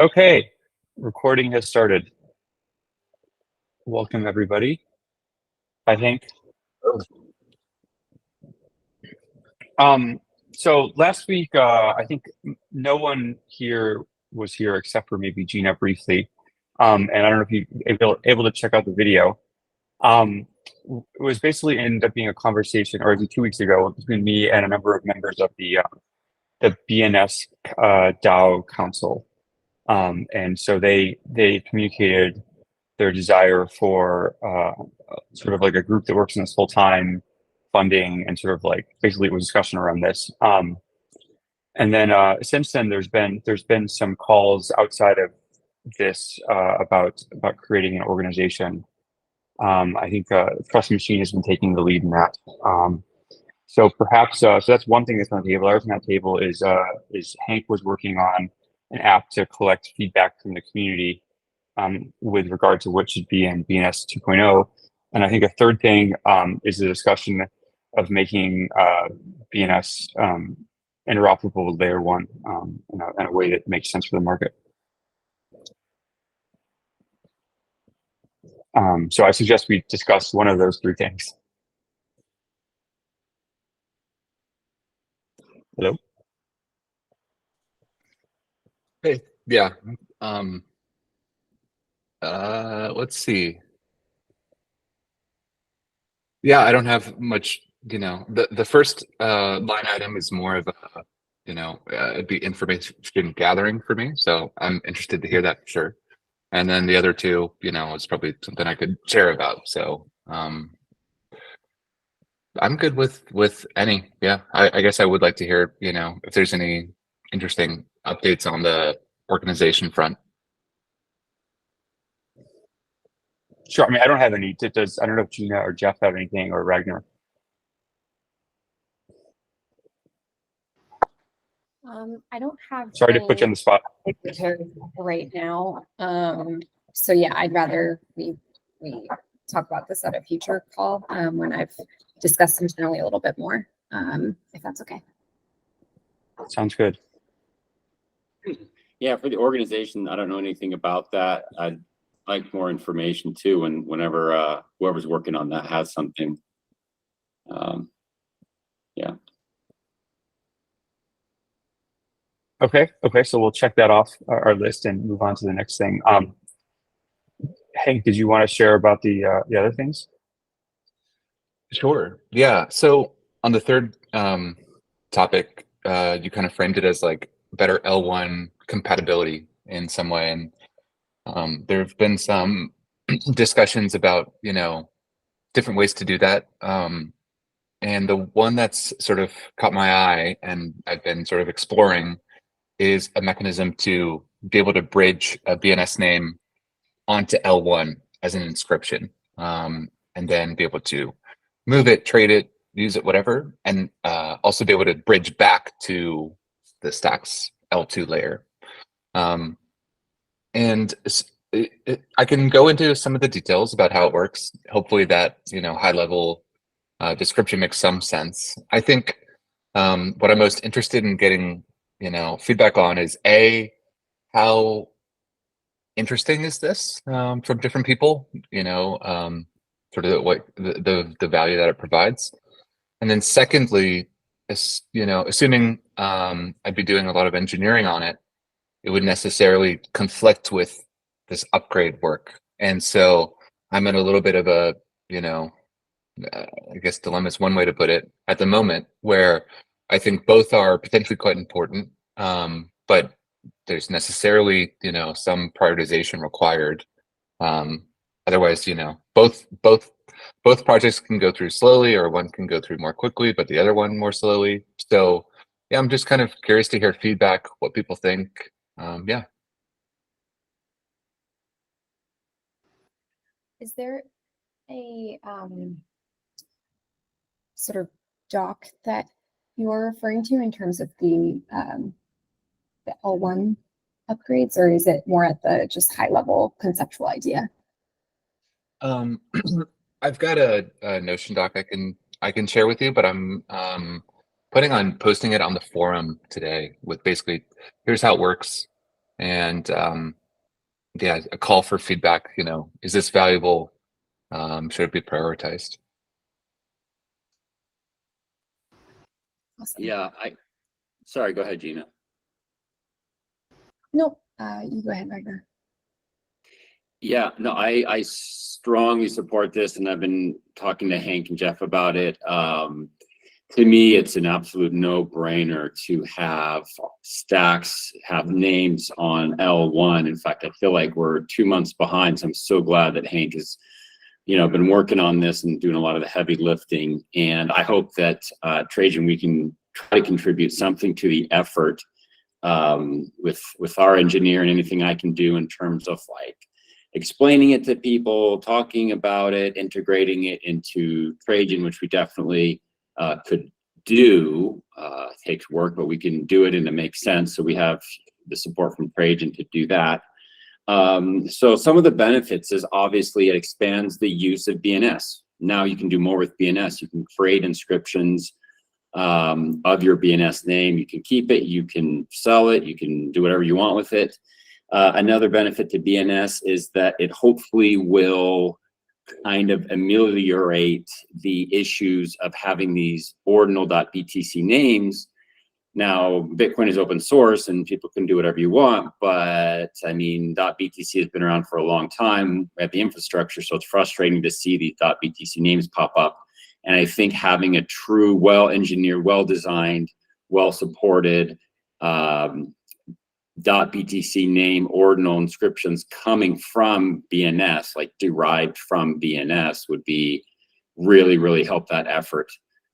Okay, recording has started. Welcome, everybody. I think. Um, so last week, I think no one here was here except for maybe Gina briefly. And I don't know if you able to check out the video. Um, it was basically ended up being a conversation, or 2 weeks ago, between me and a number of members of the BNS DAO Council. And so they communicated their desire for sort of like a group that works in this full time funding, and sort of like basically it was discussion around this. And then since then, there's been some calls outside of this about creating an organization. I think Trust Machine has been taking the lead in that. So perhaps so that's one thing that's on the table. The other thing on the table is Hank was working on an app to collect feedback from the community with regard to what should be in BNS 2.0. And I think a third thing is the discussion of making BNS interoperable with layer one in a way that makes sense for the market. So I suggest we discuss one of those three things. Hello? Hey, yeah. Let's see. Yeah, I don't have much, the first line item is more of a, it'd be information gathering for me. So I'm interested to hear that for sure. And then the other two, is probably something I could share about. So I'm good with any. Yeah, I guess I would like to hear, if there's any interesting updates on the organization front. Sure. I mean, I don't have any. I don't know if Gina or Jeff have anything, or Ragnar. I don't have. Sorry to put you on the spot right now. So yeah, I'd rather we talk about this at a future call when I've discussed internally a little bit more, if that's okay. Sounds good. Yeah, for the organization, I don't know anything about that. I'd like more information too, and whenever whoever's working on that has something. Yeah. Okay. So we'll check that off our list and move on to the next thing. Hank, did you want to share about the other things? Sure. Yeah. So on the third topic, you kind of framed it as like better L1 compatibility in some way, and there have been some discussions about different ways to do that. And the one that's sort of caught my eye and I've been sort of exploring is a mechanism to be able to bridge a BNS name onto L1 as an inscription, and then be able to move it, trade it, use it, whatever, and also be able to bridge back to the Stacks L2 layer. And I can go into some of the details about how it works. Hopefully that, high level description makes some sense. I think what I'm most interested in getting, feedback on is how interesting is this from different people, sort of what the value that it provides. And then secondly, assuming I'd be doing a lot of engineering on it, it would necessarily conflict with this upgrade work. And so I'm in a little bit of a, I guess dilemma is one way to put it at the moment, where I think both are potentially quite important, but there's necessarily, some prioritization required. Otherwise, both projects can go through slowly, or one can go through more quickly, but the other one more slowly. So yeah, I'm just kind of curious to hear feedback, what people think. Yeah. Is there a sort of doc that you're referring to in terms of the L1 upgrades, or is it more at the just high level conceptual idea? I've got a Notion doc I can share with you, but I'm planning on posting it on the forum today with basically, here's how it works. and yeah, a call for feedback. Is this valuable? Should it be prioritized? Awesome. Yeah, sorry, go ahead, Gina. Nope, you go ahead, Ragnar. Yeah, no, I strongly support this, and I've been talking to Hank and Jeff about it. To me, it's an absolute no-brainer to have stacks have names on L1. In fact, I feel like we're 2 months behind, so I'm so glad that Hank has, been working on this and doing a lot of the heavy lifting. And I hope that Trajan, we can try to contribute something to the effort with our engineer and anything I can do in terms of like explaining it to people, talking about it, integrating it into Trajan, which we definitely could do. Takes work, but we can do it and it makes sense. So we have the support from Trajan to do that. So some of the benefits is obviously it expands the use of BNS. Now you can do more with BNS. You can create inscriptions of your BNS name. You can keep it, you can sell it, you can do whatever you want with it. Another benefit to BNS is that it hopefully will kind of ameliorate the issues of having these ordinal.btc names. Now, Bitcoin is open source and people can do whatever you want, but I mean, .btc has been around for a long time at the infrastructure, so it's frustrating to see these .btc names pop up. And I think having a true, well-engineered, well-designed, well-supported .btc name ordinal inscriptions coming from BNS, like derived from BNS, would be really, really help that effort.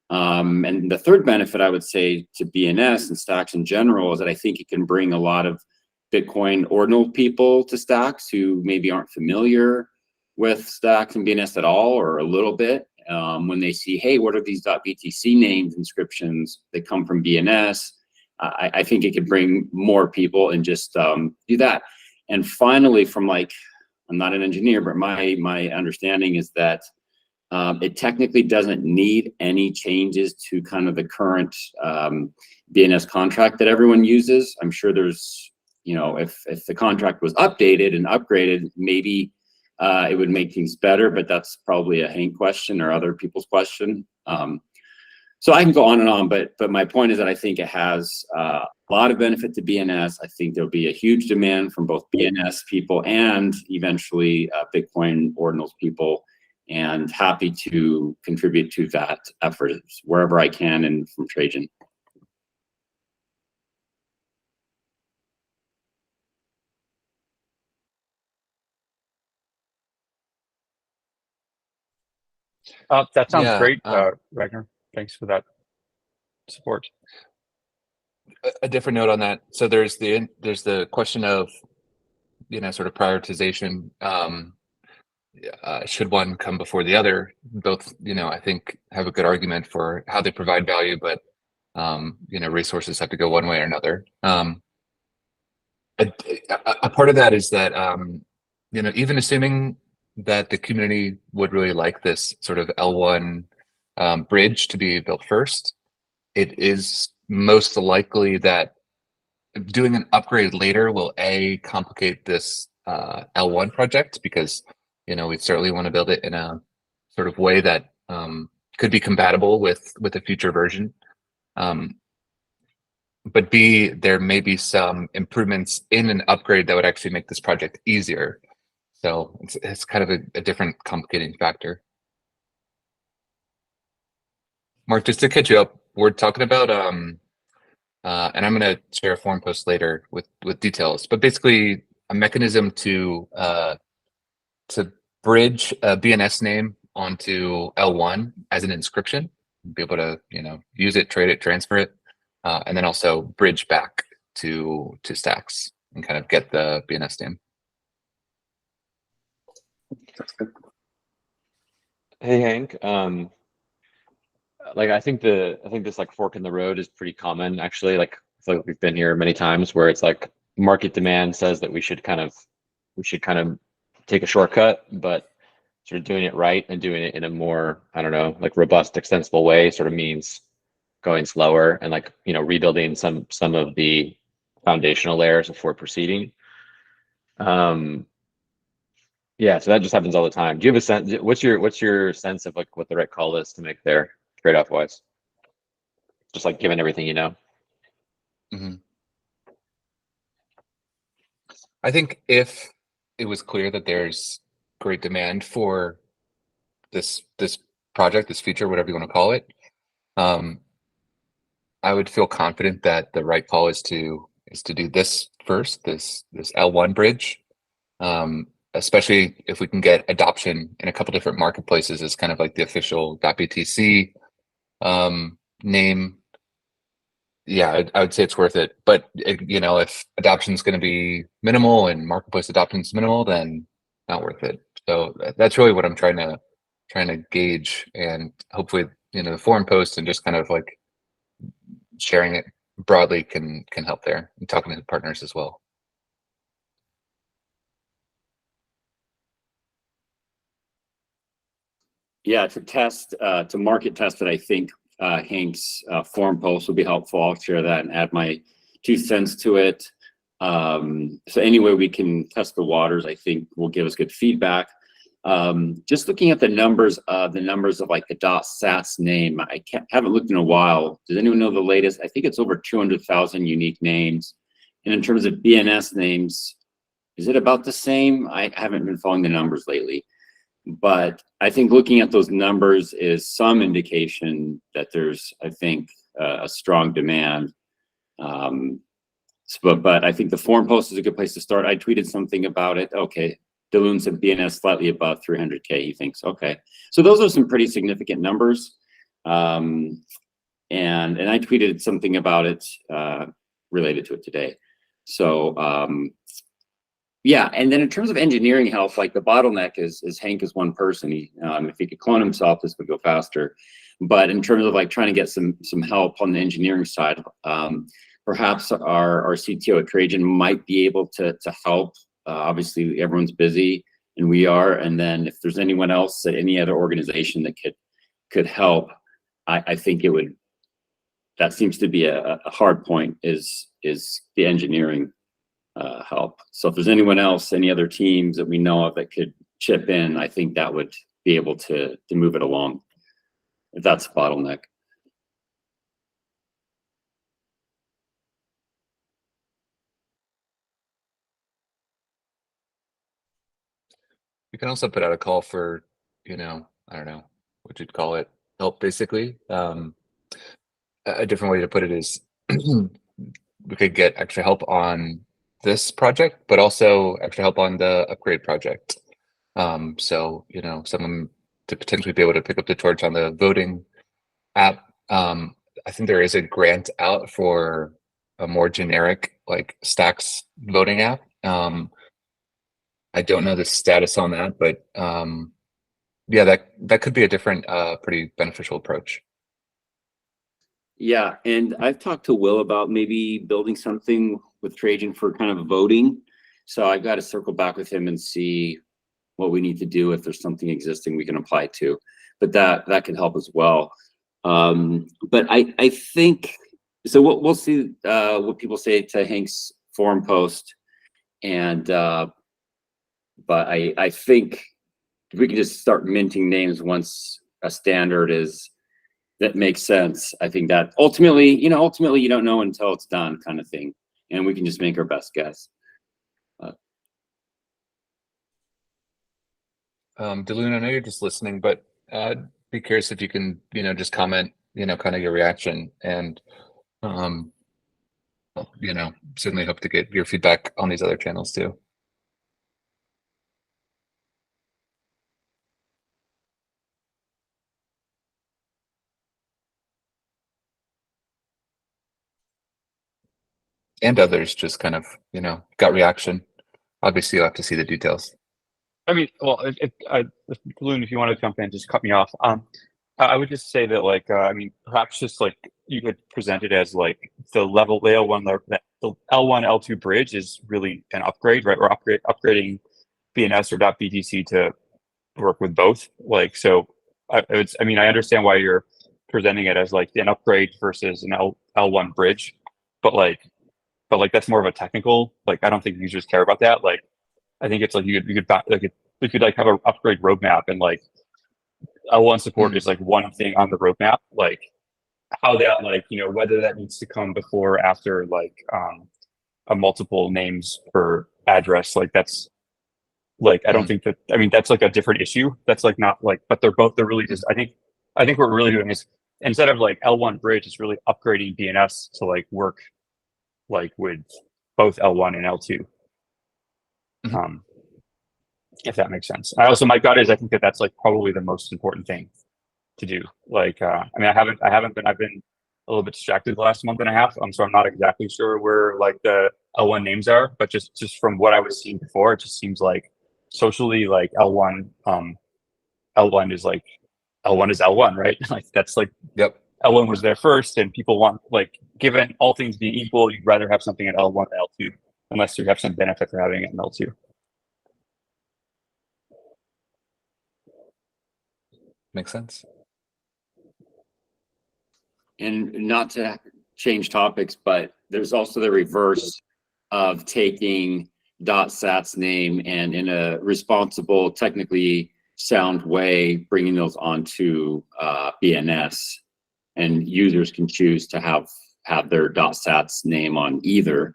And the third benefit I would say to BNS and Stacks in general is that I think it can bring a lot of Bitcoin ordinal people to Stacks who maybe aren't familiar with Stacks and BNS at all, or a little bit. When they see, hey, what are these .btc names inscriptions that come from BNS? I think it could bring more people and just do that. And finally, from like, I'm not an engineer, but my understanding is that it technically doesn't need any changes to kind of the current BNS contract that everyone uses. I'm sure there's, if the contract was updated and upgraded, maybe it would make things better, but that's probably a Hank question or other people's question. So I can go on and on, but my point is that I think it has a lot of benefit to BNS. I think there'll be a huge demand from both BNS people and eventually Bitcoin ordinals people, and happy to contribute to that effort wherever I can and from Trajan. That sounds Yeah, great, Ragnar. Thanks for that support. a different note on that. So there's the question of sort of prioritization. Should one come before the other? Both I think have a good argument for how they provide value, but resources have to go one way or another. A part of that is that even assuming that the community would really like this sort of L1 bridge to be built first, it is most likely that doing an upgrade later will complicate this L1 project, because we certainly want to build it in a sort of way that could be compatible with a future version. But B, there may be some improvements in an upgrade that would actually make this project easier. So it's kind of a different complicating factor. Mark, just to catch you up, we're talking about and I'm going to share a forum post later with details, but basically a mechanism to bridge a BNS name onto L1 as an inscription, be able to use it, trade it, transfer it, and then also bridge back to Stacks and kind of get the BNS name. Hey Hank, I think this like fork in the road is pretty common actually. Like I feel like we've been here many times where it's like market demand says that we should kind of take a shortcut, but sort of doing it right and doing it in a more, I don't know, like robust, extensible way sort of means going slower and rebuilding some of the foundational layers before proceeding. Yeah, so that just happens all the time. Do you have a sense? What's your sense of like what the right call is to make there, trade-off wise? Just like given everything you know. Mhm. I think if it was clear that there's great demand for this project, this feature, whatever you want to call it, I would feel confident that the right call is to do this first, this L1 bridge, especially if we can get adoption in a couple different marketplaces as kind of like the official .btc name. Yeah, I would say it's worth it. But if adoption is going to be minimal and marketplace adoption is minimal, then not worth it. So that's really what I'm trying to gauge, and hopefully, the forum post and just kind of like sharing it broadly can help there, and talking to partners as well. Yeah, to market test it, I think Hank's forum post will be helpful. I'll share that and add my 2 cents to it. So any way we can test the waters, I think will give us good feedback. Just looking at the numbers of like the .sats name, haven't looked in a while. Does anyone know the latest? I think it's over 200,000 unique names. And in terms of BNS names, is it about the same? I haven't been following the numbers lately. But I think looking at those numbers is some indication that there's, I think, a strong demand. But I think the forum post is a good place to start. I tweeted something about it. Okay, Daloon said BNS slightly above 300K, he thinks. Okay, so those are some pretty significant numbers. And I tweeted something about it related to it today. So yeah, and then in terms of engineering help, like the bottleneck is Hank is one person. If he could clone himself, this would go faster. But in terms of like trying to get some help on the engineering side, perhaps our CTO at Trajan might be able to help. Obviously, everyone's busy, and we are. And then if there's anyone else at any other organization that could help, I think it would. That seems to be a hard point. Is the engineering help. So if there's anyone else, any other teams that we know of that could chip in, I think that would be able to move it along, if that's a bottleneck. You can also put out a call for, I don't know what you'd call it, help basically. A different way to put it is we could get extra help on this project, but also extra help on the upgrade project. So, someone to potentially be able to pick up the torch on the voting app. I think there is a grant out for a more generic like Stacks voting app. I don't know the status on that, but yeah, that could be a different, pretty beneficial approach. Yeah, and I've talked to Will about maybe building something with Trajan for kind of voting. So I've got to circle back with him and see what we need to do, if there's something existing we can apply to. But that could help as well. But I think so. We'll see what people say to Hank's forum post, and but I think if we can just start minting names once a standard is that makes sense. I think that ultimately you don't know until it's done, kind of thing, and we can just make our best guess. Daloon, I know you're just listening, but be curious if you can, just comment, kind of your reaction, and certainly hope to get your feedback on these other channels too. And others just kind of, gut reaction. Obviously, you'll have to see the details. I mean, well, Balloon, if you want to jump in, just cut me off. I would just say that, like, I mean, perhaps just like you could present it as like the L1, the L1 L2 bridge is really an upgrade, right? We're upgrading BNS or .btc to work with both. Like, so I understand why you're presenting it as like an upgrade versus an L1 bridge, but like but like that's more of a technical. Like I don't think users care about that. Like I think it's like we could like have an upgrade roadmap, and like L1 support is like one thing on the roadmap. Like how that like whether that needs to come before or after like a multiple names per address, like that's like I don't think that, I mean that's like a different issue. That's like not like, but they're really just I think what we're really doing is instead of like L1 bridge, it's really upgrading BNS to like work like with both L1 and L2. If that makes sense. I also, my gut is I think that that's like probably the most important thing to do. Like, I mean, I've been a little bit distracted the last month and a half. So I'm not exactly sure where like the L1 names are, but just from what I was seeing before, it just seems like socially like L1 is like, L1 is L1, right? Like that's like, Yep. L1 was there first, and people want, like, given all things being equal, you'd rather have something at L1 than L2, unless you have some benefit for having it in L2. Makes sense. And not to change topics, but there's also the reverse of taking .sat's name and in a responsible, technically sound way, bringing those onto BNS, and users can choose to have their .sat's name on either.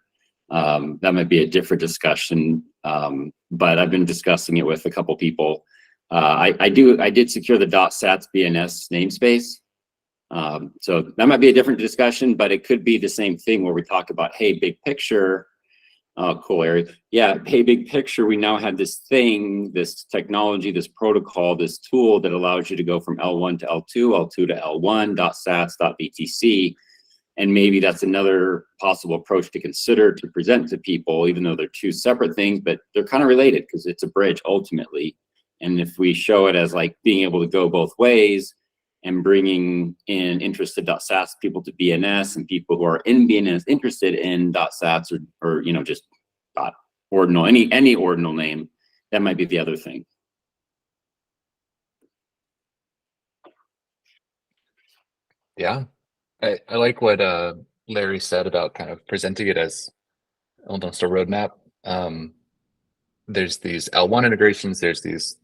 That might be a different discussion, but I've been discussing it with a couple people. I did secure the .sat's BNS namespace. So that might be a different discussion, but it could be the same thing where we talk about, hey, big picture. Oh, cool, Eric. Yeah, hey, big picture, we now have this thing, this technology, this protocol, this tool that allows you to go from L1 to L2, L2 to L1, .sats, .btc. And maybe that's another possible approach to consider to present to people, even though they're two separate things, but they're kind of related because it's a bridge ultimately. And if we show it as like being able to go both ways and bringing in interested .sats people to BNS, and people who are in BNS interested in .sats or just ordinal, any ordinal name, that might be the other thing. Yeah, I like what Larry said about kind of presenting it as almost a roadmap. There's these L1 integrations, there's these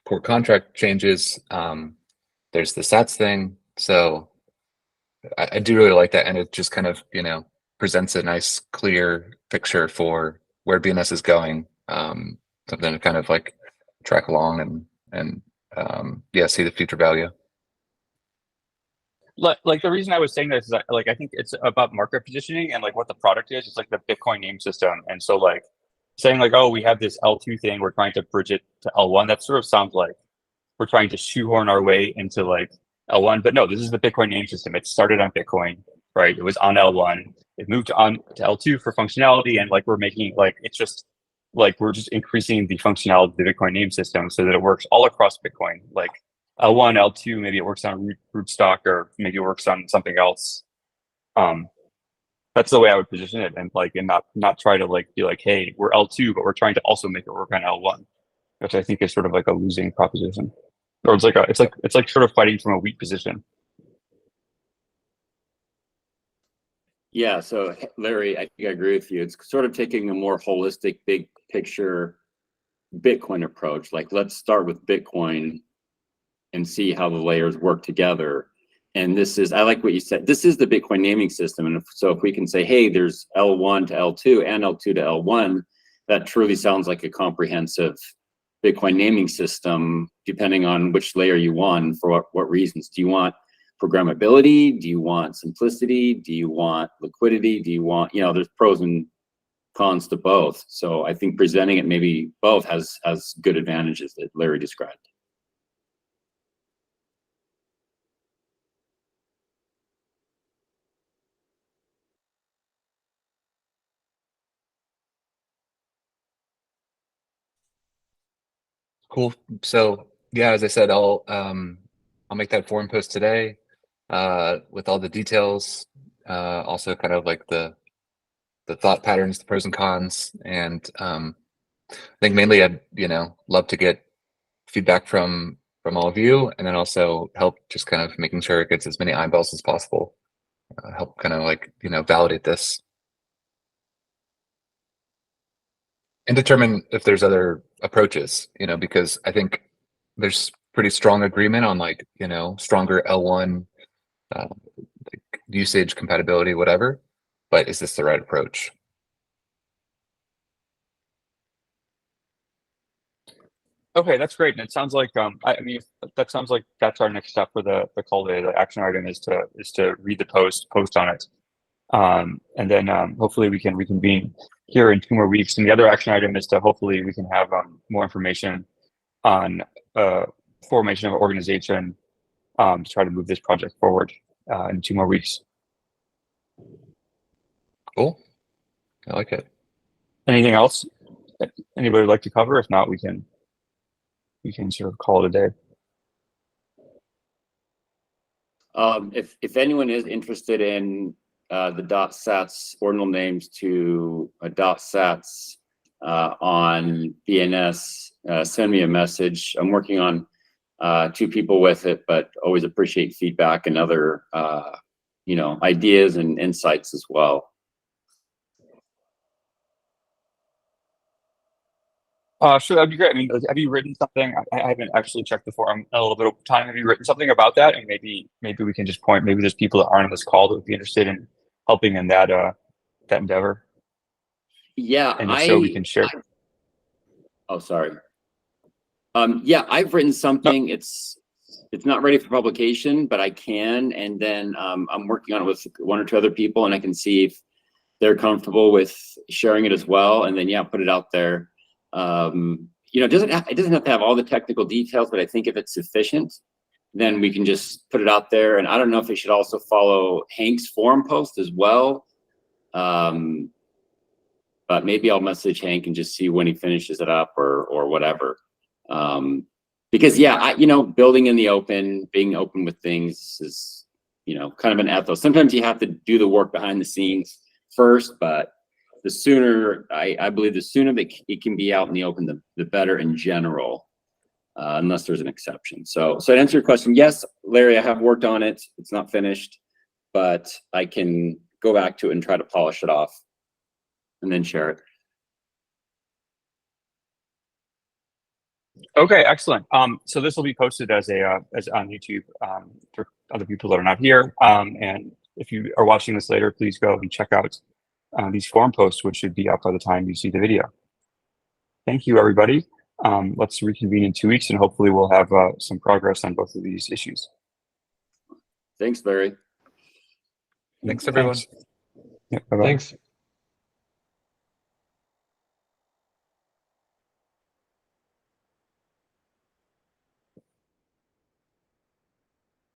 core contract changes, there's the SATs thing. So I do really like that, and it just kind of presents a nice clear picture for where BNS is going, something to kind of like track along and see the future value. Like the reason I was saying this is that, like, I think it's about market positioning and like what the product is. It's like the Bitcoin name system, and so like saying like, oh, we have this L2 thing, we're trying to bridge it to L1. That sort of sounds like we're trying to shoehorn our way into like L1, but no, this is the Bitcoin name system. It started on Bitcoin, right? It was on L1. It moved on to L2 for functionality, and like we're making like it's just like we're just increasing the functionality of the Bitcoin name system so that it works all across Bitcoin. Like L1, L2, maybe it works on rootstock, or maybe it works on something else. That's the way I would position it, and like, and not try to like be like, hey, we're L2, but we're trying to also make it work on L1, which I think is sort of like a losing proposition, or it's like sort of fighting from a weak position. Yeah, so Larry, I think I agree with you. It's sort of taking a more holistic, big picture Bitcoin approach. Like, let's start with Bitcoin and see how the layers work together. And this is, I like what you said, this is the Bitcoin naming system. And so if we can say, hey, there's L1 to L2 and L2 to L1, that truly sounds like a comprehensive Bitcoin naming system, depending on which layer you want, for what reasons. Do you want programmability? Do you want simplicity? Do you want liquidity? Do you want, there's pros and cons to both. So I think presenting it maybe both has good advantages that Larry described. Cool. So yeah, as I said, I'll make that forum post today with all the details, also kind of like the thought patterns, the pros and cons, and I think mainly I'd love to get feedback from all of you, and then also help just kind of making sure it gets as many eyeballs as possible. Help kind of like validate this. And determine if there's other approaches, because I think there's pretty strong agreement on like, stronger L1 like usage, compatibility, whatever. But is this the right approach? Okay, that's great. And it sounds like I mean that sounds like that's our next step for the call today. The action item is to read the post on it. And then hopefully we can reconvene here in 2 more weeks. And the other action item is to hopefully we can have more information on formation of an organization to try to move this project forward in 2 more weeks. Cool. I like it. Anything else anybody would like to cover? If not, we can sort of call it a day. If anyone is interested in the .sats ordinal names to .sats on BNS, send me a message. I'm working on 2 people with it, but always appreciate feedback and other ideas and insights as well. Sure, that'd be great. I mean, have you written something? I haven't actually checked the forum in a little bit of time. Have you written something about that? And maybe we can just point. Maybe there's people that aren't on this call that would be interested in helping in that that endeavor. Yeah, and if so, we can share. Oh, sorry. Yeah, I've written something. No. It's not ready for publication, but I can. And then I'm working on it with 1 or 2 other people, and I can see if they're comfortable with sharing it as well. And then put it out there. It doesn't have to have all the technical details, but I think if it's sufficient, then we can just put it out there. And I don't know if they should also follow Hank's forum post as well. But maybe I'll message Hank and just see when he finishes it up or whatever. Because building in the open, being open with things is, kind of an ethos. Sometimes you have to do the work behind the scenes first, but the sooner, I believe the sooner that it can be out in the open, the better in general, unless there's an exception. So to answer your question, yes, Larry, I have worked on it. It's not finished, but I can go back to it and try to polish it off and then share it. Okay, excellent. So this will be posted as on YouTube for other people that are not here. And if you are watching this later, please go and check out these forum posts, which should be up by the time you see the video. Thank you, everybody. Let's reconvene in 2 weeks, and hopefully we'll have some progress on both of these issues. Thanks, Larry. Thanks, everyone. Thanks. Yeah, bye-bye. Thanks.